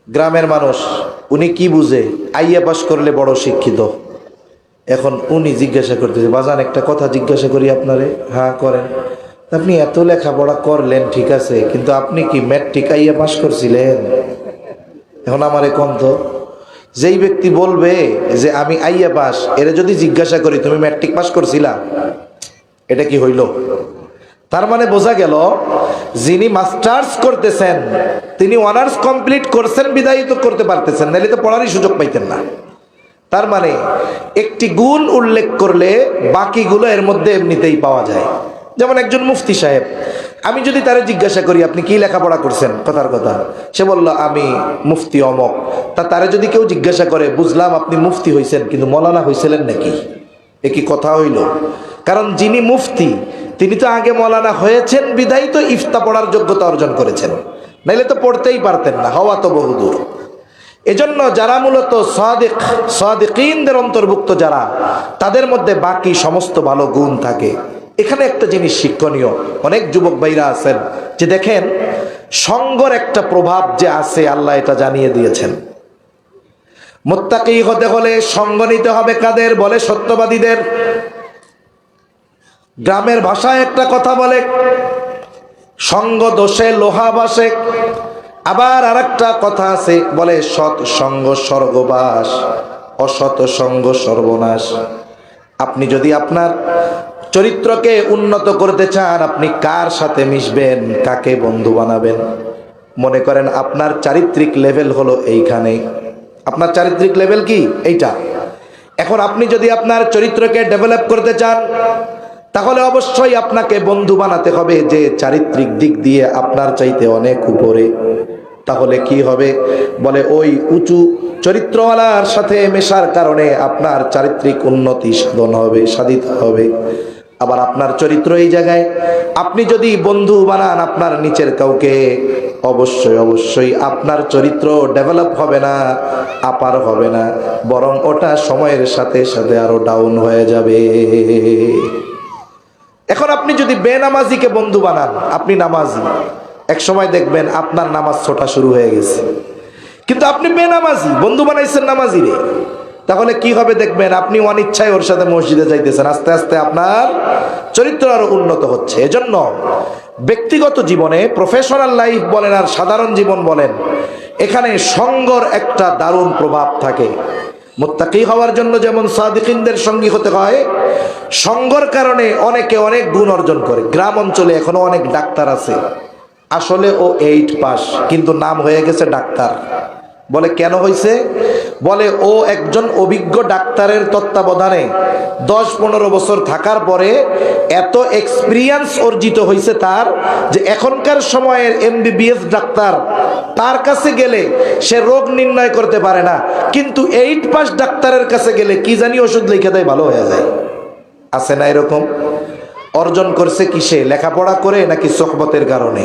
গ্রামের মানুষ, উনি কি বুঝে আইএ পাস করলে বড় শিক্ষিত? এখন উনি জিজ্ঞাসা করতেছে, বাজান একটা কথা জিজ্ঞাসা করি আপনারে? হ্যাঁ করেন। আপনি এত লেখাপড়া করলেন ঠিক আছে, কিন্তু আপনি কি ম্যাট্রিক আইএ পাস করছিলেন? এখন আমার এখন তো যেই ব্যক্তি বলবে যে আমি আইএ পাস, এরা যদি জিজ্ঞাসা করি তুমি ম্যাট্রিক পাস করছিলা, এটা কি হইল? তার মানে বোঝা গেল যিনি মাস্টার্স করতেছেন তিনি অনার্স কমপ্লিট করছেন বিদায়ী তো করতে পারতেছেন, নাহলে তো পড়ারই সুযোগ পাইতেন না। তার মানে একটি গুণ উল্লেখ করলে বাকিগুলো এর মধ্যে এমনিতেই পাওয়া যায়। যেমন একজন মুফতি সাহেব, আমি যদি তারে জিজ্ঞাসা করি আপনি কি লেখাপড়া করছেন, কথার কথা সে বলল আমি মুফতি অমক, তা তারে যদি কেউ জিজ্ঞাসা করে, বুঝলাম আপনি মুফতি হইছেন, কিন্তু মৌলানা হইছিলেন নাকি? এ কি কথা হইল? কারণ যিনি মুফতি তিনি তো আগে মৌলানা হয়েছেন বিদায়ী তো ইফতা পড়ার যোগ্যতা অর্জন করেছেন, নাইলে তো পড়তেই পারতেন না, হওয়া তো বহুদূর। এজন্য যারা মূলত সাদিকিনদের অন্তর্ভুক্ত যারা, তাদের মধ্যে বাকি সমস্ত ভালো গুণ থাকে। এখানে একটা জিনিস শিক্ষণীয়, অনেক যুবক ভাইরা আছেন যে দেখেন সঙ্গর একটা প্রভাব যে আছে আল্লাহ এটা জানিয়ে দিয়েছেন। মুত্তাকি হতে হলে সঙ্গ নিতে হবে কাদের? বলে সত্যবাদীদের। গ্রামের ভাষায় একটা কথা বলে, সঙ্গ দোষে লোহা বাসে। আবার আরেকটা কথা আছে বলে, সৎ সঙ্গ স্বর্গবাস, অসৎ সঙ্গ সর্বনাশ। আপনি যদি আপনার চরিত্রকে উন্নত করতে চান, আপনি কার সাথে মিশবেন, কাকে বন্ধু বানাবেন? মনে করেন আপনার চারিত্রিক লেভেল হলো এইখানে, আপনার চারিত্রিক লেভেল কি এইটা। এখন আপনি যদি আপনার চরিত্রকে ডেভেলপ করতে চান, তাহলে অবশ্যই আপনাকে বন্ধু বানাতে হবে যে চারিত্রিক দিক দিয়ে আপনার চাইতে অনেক উপরে। তাহলে কি হবে? বলে ওই উঁচু চরিত্রওয়ালার সাথে মেশার কারণে আপনার চারিত্রিক উন্নতি সাধিত হবে। আবার আপনার চরিত্র এই জায়গায় আপনি যদি বন্ধু বানান আপনার নিচের কাউকে, অবশ্যই অবশ্যই আপনার চরিত্র ডেভেলপ হবে না, আপার হবে না, বরং ওটা সময়ের সাথে সাথে আরো ডাউন হয়ে যাবে। এখন আপনি যদি বেনামাজিকে বন্ধু বানান, আপনি নামাজি, এক সময় দেখবেন আপনার নামাজ ছোটা শুরু হয়ে গেছে, কিন্তু আপনি বেনামাজি, বন্ধু বানাইছেন নামাজি রে, তাহলে কি হবে দেখবেন আপনি অনিচ্ছায় ওর সাথে মসজিদে যাইতেছেন, আস্তে আস্তে আপনার চরিত্র আরো উন্নত হচ্ছে। এজন্য ব্যক্তিগত জীবনে, প্রফেশনাল লাইফ বলেন আর সাধারণ জীবন বলেন, এখানে সঙ্গর একটা দারুণ প্রভাব থাকে। মুত্তাকি হওয়ার জন্য যেমন সাদিকিনদের সঙ্গী হতে হয়, সঙ্গর কারণে অনেকে অনেক গুণ অর্জন করে। গ্রাম অঞ্চলে এখনো অনেক ডাক্তার আছে, আসলে ও 8 পাস কিন্তু নাম হয়ে গেছে ডাক্তার। বলে কেন হয়েছে? বলে ও একজন অভিজ্ঞ ডাক্তারের তত্ত্বাবধানে 10-15 বছর থাকার পরে এত এক্সপিরিয়েন্স অর্জিত হয়েছে তার, যে এখনকার সময়ের এমবিবিএস ডাক্তার তার কাছে গেলে সে রোগ নির্ণয় করতে পারে না, কিন্তু 8 পাস ডাক্তারের কাছে গেলে কি জানি ওষুধ লিখে দেয়, ভালো হয়ে যায়। আছে না এরকম? অর্জন করছে কিসে? লেখাপড়া করে নাকি সোহবতের কারণে?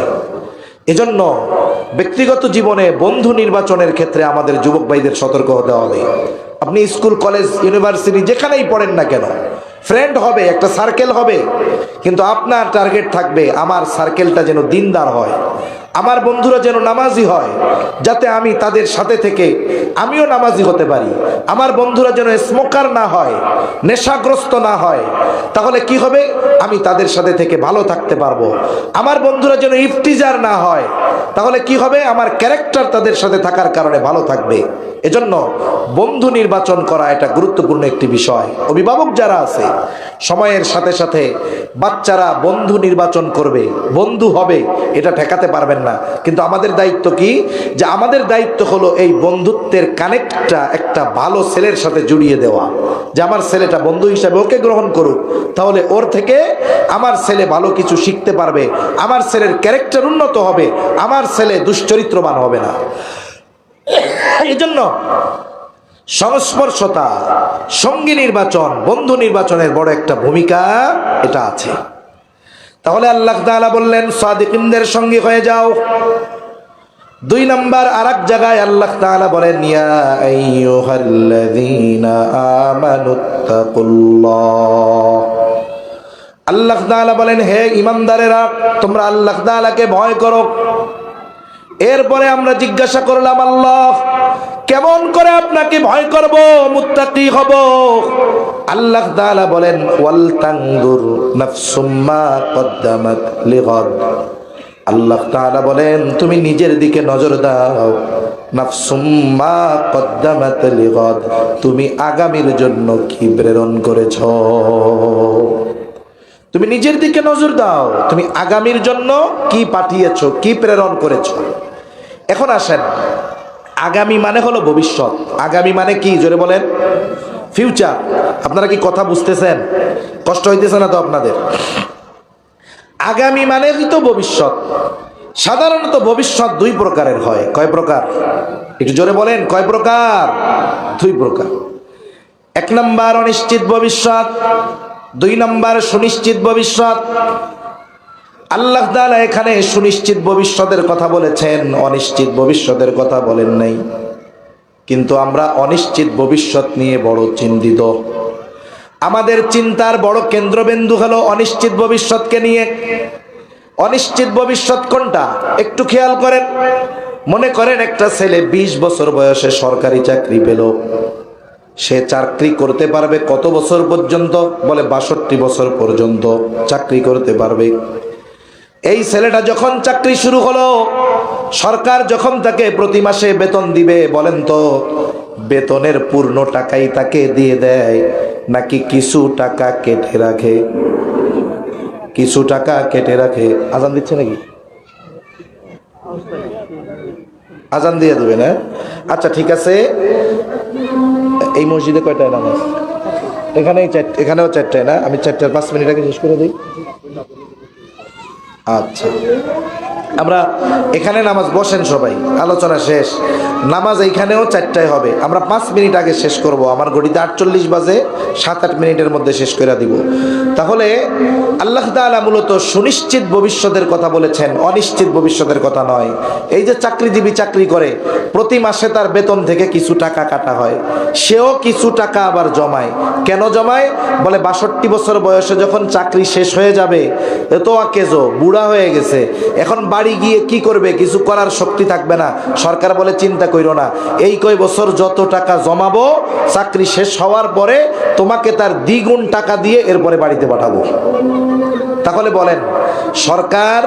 এজন্য ব্যক্তিগত জীবনে বন্ধু নির্বাচনের ক্ষেত্রে আমাদের যুবক ভাইদের সতর্ক হতে হবে। আপনি স্কুল, কলেজ, ইউনিভার্সিটি যেখানেই পড়েন না কেন, ফ্রেন্ড হবে, একটা সার্কেল হবে, কিন্তু আপনার টার্গেট থাকবে আমার সার্কেলটা যেন দিনদার হয়, আমার বন্ধুরা যেন নামাজি হয়, যাতে আমি তাদের সাথে থেকে আমিও নামাজি হতে পারি। আমার বন্ধুরা যেন স্মোকার না হয়, নেশাগ্রস্ত না হয়, তাহলে কি হবে, আমি তাদের সাথে থেকে ভালো থাকতে পারবো। আমার বন্ধুরা যেন ইফতিজার না হয়, তাহলে কি হবে, আমার ক্যারেক্টার তাদের সাথে থাকার কারণে ভালো থাকবে। এজন্য বন্ধু নির্বাচন করা এটা গুরুত্বপূর্ণ একটি বিষয়। অভিভাবক যারা আছে, সময়ের সাথে সাথে বাচ্চারা বন্ধু নির্বাচন করবে, বন্ধু হবে, এটা ঠেকাতে পারবেন না। কিন্তু আমাদের দায়িত্ব কি, যে আমাদের দায়িত্ব হলো এই বন্ধুত্বের কানেক্টটা একটা ভালো ছেলের সাথে জুড়িয়ে দেওয়া, যে আমার ছেলেটা বন্ধু হিসাবে ওকে গ্রহণ করুক, তাহলে ওর থেকে আমার ছেলে ভালো কিছু শিখতে পারবে, আমার ছেলের ক্যারেক্টার উন্নত হবে, আমার ছেলে দুশ্চরিত্রবান হবে না। এই জন্য সংস্পর্শতা, সঙ্গী নির্বাচন, বন্ধু নির্বাচনের বড় একটা ভূমিকা এটা আছে। তাহলে আল্লাহ তাআলা বললেন সাদিকিনদের সঙ্গী হয়ে যাও। 2 নাম্বার আরেক জায়গায় আল্লাহ তাআলা বলেন ইয়া আইয়ুহাল্লাযীনা আমানুত্তাকুল্লাহ। আল্লাহ তাআলা বলেন হে ঈমানদারেরা, তোমরা আল্লাহ তাআলাকে ভয় করো। এরপরে আমরা জিজ্ঞাসা করলাম, আল্লাহ কেমন করে আপনাকে ভয় করব, মুত্তাকি হব? আল্লাহ তাআলা বলেন ওয়াল তানজুর নাফসুম মা কদ্দামাত লিগাদ। আল্লাহ তাআলা বলেন তুমি নিজের দিকে নজর দাও। নাফসুম মা কদ্দামাত লিগাদ, তুমি আগামীর জন্য কি প্রেরণ করেছ, তুমি নিজের দিকে নজর দাও, তুমি আগামীর জন্য কি পাঠিয়েছো, কি প্রেরণ করেছো। এখন আসেন, আগামী মানে হলো ভবিষ্যৎ। আগামী মানে কি, জোরে বলেন? ফিউচার। আপনারা কি কথা বুঝতেছেন? কষ্ট হইতেছে না তো আপনাদের? আগামী মানে তো ভবিষ্যৎ। সাধারণত ভবিষ্যৎ 2 প্রকারের হয়। কয় প্রকার? একটু জোরে বলেন, কয় প্রকার? 2 প্রকার। 1 নাম্বার অনিশ্চিত ভবিষ্যৎ, 2 নাম্বার সুনিশ্চিত ভবিষ্যৎ। আল্লাহ তাআলা এখানে সুনিশ্চিত ভবিষ্যতের কথা বলেছেন, অনিশ্চিত ভবিষ্যতের কথা বলেন নাই। কিন্তু আমরা অনিশ্চিত ভবিষ্যৎ নিয়ে বড় চিন্তিত। আমাদের চিন্তার বড় কেন্দ্রবিন্দু হলো অনিশ্চিত ভবিষ্যৎকে নিয়ে। অনিশ্চিত ভবিষ্যৎ কোনটা একটু খেয়াল করেন। মনে করেন একটা ছেলে 20 বছর বয়সে সরকারি চাকরি পেল। সে চাকরি করতে পারবে কত বছর পর্যন্ত? বলে 62 বছর পর্যন্ত চাকরি করতে পারবে। এই ছেলেটা যখন চাকরি শুরু হলো, সরকার যখন তাকে প্রতি মাসে বেতন দিবে, বলেন তো বেতনের পূর্ণ টাকাই তাকে দিয়ে দেয় নাকি কিছু টাকা কেটে রাখে? কিছু টাকা কেটে রাখে। আজান দিচ্ছে নাকি? আজান দিয়ে দেবে না? আচ্ছা ঠিক আছে। এই মসজিদে কয়টায় নামাজ? এখানেও 4টায় না? আমি 4টার 5 মিনিট আগে শেষ করে দিই। আচ্ছা, আমরা এখানে নামাজ, বসেন সবাই, আলোচনা শেষ। নামাজ এইখানেও 4টায় হবে। আমরা 5 মিনিট আগে শেষ করব। আমার ঘড়িতে 48 বাজে, 7-8 মিনিটের মধ্যে শেষ করে দিব। তাহলে আল্লাহ তাআলা মূলত সুনিশ্চিত ভবিষ্যতের কথা বলেছেন, অনিশ্চিত ভবিষ্যতের কথা নয়। এই যে চাকরিজীবী চাকরি করে, প্রতি মাসে তার বেতন থেকে কিছু টাকা কাটা হয়, সেও কিছু টাকা আবার জমায়। কেন জমায়? বলে 62 বছর বয়সে যখন চাকরি শেষ হয়ে যাবে, এত আকেজো বুড়া হয়ে গেছে, এখন বাড়ি গিয়ে কি করবে? কিছু করার শক্তি থাকবে না। সরকার বলে চিন্তা কইরো না, এই কয় বছর যত টাকা জমাবো, চাকরি শেষ হওয়ার পরে তোমাকে তার দ্বিগুণ টাকা দিয়ে এরপরে বাড়িতে পাঠাবো। তাহলে বলেন, সরকার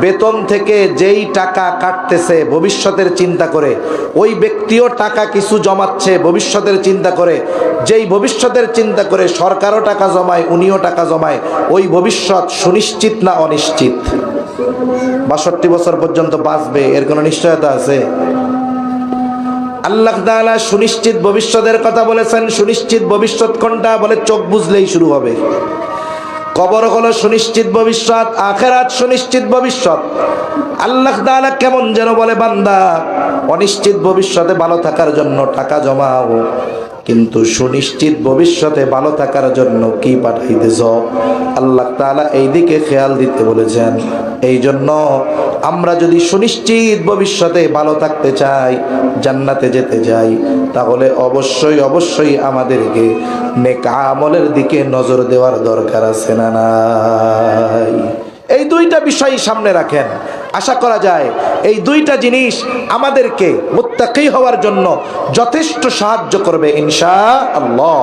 বেতন থেকে যেই টাকা কাটতেছে ভবিষ্যতের চিন্তা করে, ওই ব্যক্তিও টাকা কিছু জমাচ্ছে ভবিষ্যতের চিন্তা করে। যেই ভবিষ্যতের চিন্তা করে সরকারও টাকা জমায়, উনিও টাকা জমায়, ওই ভবিষ্যৎ সুনিশ্চিত না অনিশ্চিত? 62 বছর পর্যন্ত বাঁচবে, এর কোনো নিশ্চয়তা আছে? আল্লাহ তাআলা সুনিশ্চিত ভবিষ্যতের কথা বলেছেন। সুনিশ্চিত ভবিষ্যৎ কোনটা? বলে চোখ বুঝলেই শুরু হবে। কবর হলো সুনিশ্চিত ভবিষ্যৎ, আখিরাত সুনিশ্চিত ভবিষ্যৎ। আল্লাহ তাআলা কেমন যেন বলে, বান্দা অনিশ্চিত ভবিষ্যতে ভালো থাকার জন্য টাকা জমাও, কিন্তু সুনিশ্চিত ভবিষ্যতে ভালো থাকার জন্য কি পাঠাইতেছ? আল্লাহ তাআলা এই দিকে খেয়াল দিতে বলেছেন। এই জন্য আমরা যদি সুনিশ্চিত ভবিষ্যতে ভালো থাকতে চাই, জান্নাতে যেতে যাই, তাহলে অবশ্যই অবশ্যই আমাদেরকে নেক আমলের দিকে নজর দেওয়ার দরকার আছে না নাই? এই দুইটা বিষয় সামনে রাখেন। আশা করা যায় এই দুইটা জিনিস আমাদেরকে মুত্তাকি হওয়ার জন্য যথেষ্ট সাহায্য করবে ইনশাআল্লাহ।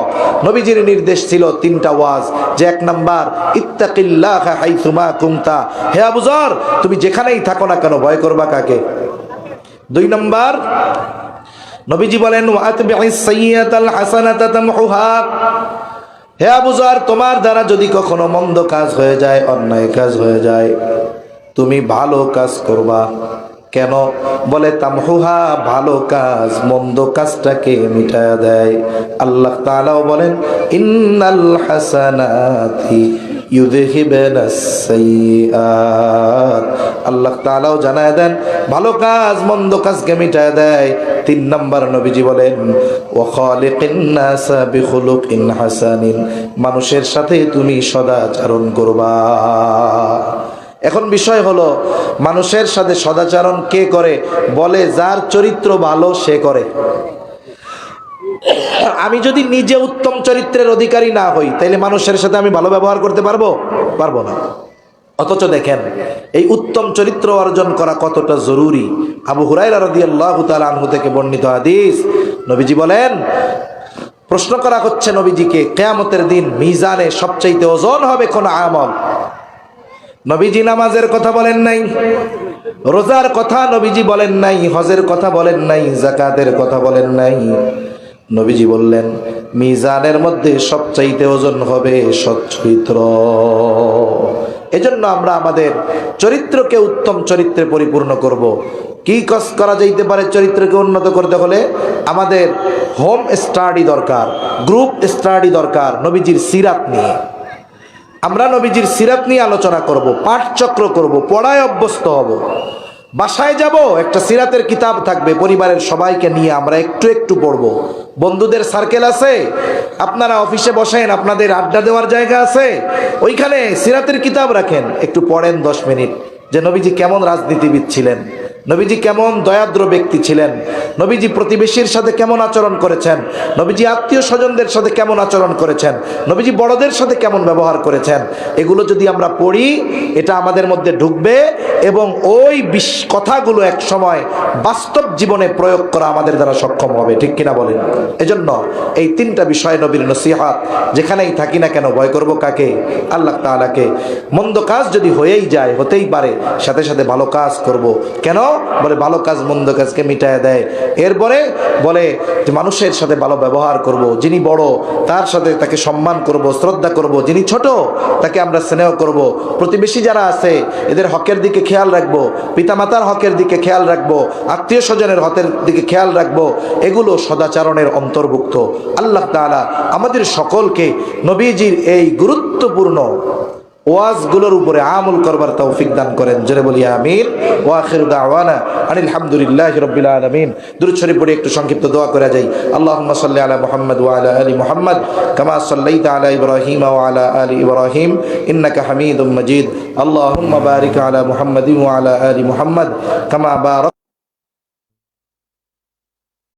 নবীজির নির্দেশ ছিল তিনটা ওয়াজ, যে এক নাম্বার ইত্তাকিল্লাহ হাইসুমা কুনতা, হে আবু যর তুমি যেখানেই থাকো না কেন ভয় করবা কাকে? দুই নাম্বার নবীজি বলেন ওয়াতবি'is সাইয়্যাতাল হাসানাতা তামহুহা, হে আবু যর তোমার দ্বারা যদি কখনো মন্দ কাজ হয়ে যায়, অন্যায় কাজ হয়ে যায়, তুমি ভালো কাজ করবা। কেন? বলে তামহুহা, ভালো কাজ মন্দ কাজটাকে মিটায়া দেয়। আল্লাহ তাআলাও বলেন ইন্নাল হাসানাতি ইউযহিবুনাস সাইয়্যাত, আল্লাহ তাআলাও জানায় দেন ভালো কাজ মন্দ কাজকে মিটায়া দেয়। তিন নাম্বার নবীজি বলেন ওয়া খালিকিন নাসা বিখুলুকিন হাসানিন, মানুষের সাথে তুমি সদাচরণ করবা। এখন বিষয় হলো মানুষের সাথে সদাচরণ কে করে? বলে যার চরিত্র ভালো সে করে। আমি যদি নিজে উত্তম চরিত্রের অধিকারী না হই, তাইলে মানুষের সাথে আমি ভালো ব্যবহার করতে পারবো? পারবো না। অথচ দেখেন এই উত্তম চরিত্র অর্জন করা কতটা জরুরি। আবু হুরায়রা রাদিয়াল্লাহু তাআলা আনহু থেকে বর্ণিত হাদিস, নবীজি বলেন, প্রশ্ন করা হচ্ছে নবীজিকে কিয়ামতের দিন মিজানে সবচাইতে ওজন হবে কোন আমল? নবীজি নামাজের কথা বলেন নাই, রোজার কথা নবীজি বলেন নাই, হজের কথা বলেন নাই, যাকাতের কথা বলেন নাই। নবীজি বললেন মিজানের মধ্যে সবচাইতে ওজন হবে সচ্চরিত্র। এজন্য আমরা আমাদের চরিত্রকে উত্তম চরিত্রে পরিপূর্ণ করব। কি কাজ করা যাইতে পারে চরিত্রকে উন্নত করতে হলে? আমাদের হোম স্টাডি দরকার, গ্রুপ স্টাডি দরকার নবীজির সিরাত নিয়ে। আমরা নবীজির সিরাত নিয়ে আলোচনা করব, পাঠচক্র করব, পড়ায় অভ্যস্ত হব। বাসায় যাব, একটা সিরাতের কিতাব থাকবে, পরিবারের সবাইকে নিয়ে আমরা একটু একটু পড়ব। বন্ধুদের সার্কেল আছে, আপনারা অফিসে বসেন, আপনাদের আড্ডা দেওয়ার জায়গা আছে, ওইখানে সিরাতের কিতাব রাখেন, একটু পড়েন 10 মিনিট, যে নবীজি কেমন রাজনীতিবিদ ছিলেন, নবীজি কেমন দয়াদ্র ব্যক্তি ছিলেন, নবীজি প্রতিবেশীর সাথে কেমন আচরণ করেছেন, নবীজি আত্মীয় স্বজনদের সাথে কেমন আচরণ করেছেন, নবীজি বড়দের সাথে কেমন ব্যবহার করেছেন। এগুলো যদি আমরা পড়ি, এটা আমাদের মধ্যে ঢুকবে এবং ওই কথাগুলো এক সময় বাস্তব জীবনে প্রয়োগ করা আমাদের দ্বারা সক্ষম হবে। ঠিক কিনা বলেন? এজন্য এই তিনটা বিষয় নবীর নসিহত, যেখানেই থাকি না কেন ভয় করব কাকে? আল্লাহ তাআলাকে। মন্দ কাজ যদি হয়েই যায়, হতেই পারে, সাথে সাথে ভালো কাজ করব। কেন? বলে ভালো কাজ মন্দ কাজকে মিটায় দেয়। এরপরে বলে যে মানুষের সাথে ভালো ব্যবহার করব, যিনি বড় তার সাথে তাকে সম্মান করব, শ্রদ্ধা করব, যিনি ছোট তাকে আমরা স্নেহ করব, প্রতিবেশী যারা আছে এদের হকের দিকে খেয়াল রাখবো, পিতামাতার হকের দিকে খেয়াল রাখবো, আত্মীয় স্বজনের হকের দিকে খেয়াল রাখবো। এগুলো সদাচরণের অন্তর্ভুক্ত। আল্লাহ তাআলা আমাদের সকলকে নবীজির এই গুরুত্বপূর্ণ ওয়াজগুলোর উপরে আমল করবার তৌফিক দান করেন। জোরে বলি আমিন। ওয়া আখিরু দাওয়ানা আনিল হামদুলিল্লাহি রাব্বিল আলামিন। দুরূদ শরীফ পড়ে একটু সংক্ষিপ্ত দোয়া করে যাই। আল্লাহুম্মা সাল্লি আলা মুহাম্মাদ ওয়া আলা আলি মুহাম্মাদ কামা সাল্লাইতা আলা ইব্রাহিম ওয়া আলা আলি ইব্রাহিম ইন্নাকা হামিদুম মাজিদ। আল্লাহুম্মা বারিক আলা মুহাম্মাদিন ওয়া আলা আলি মুহাম্মাদ কামা বারাক